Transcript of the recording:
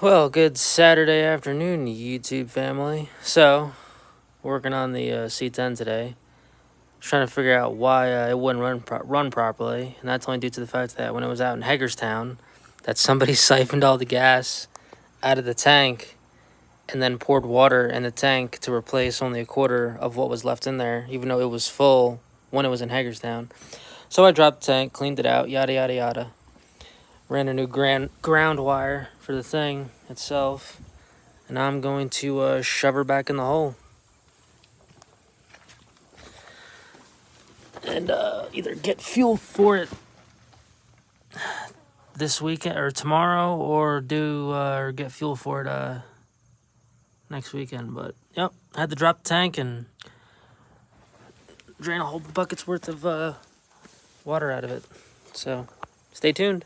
Well, good Saturday afternoon, YouTube family. So, working on the C10 today. Trying to figure out why it wouldn't run properly, and that's only due to the fact that when it was out in Hagerstown, that somebody siphoned all the gas out of the tank and then poured water in the tank to replace only a quarter of what was left in there, even though it was full when it was in Hagerstown. So I dropped the tank, cleaned it out, yada yada yada. Ran a new ground wire for the thing itself, and I'm going to shove her back in the hole. And either get fuel for it this weekend or tomorrow, or get fuel for it next weekend. But yep, I had to drop the tank and drain a whole bucket's worth of water out of it. So stay tuned.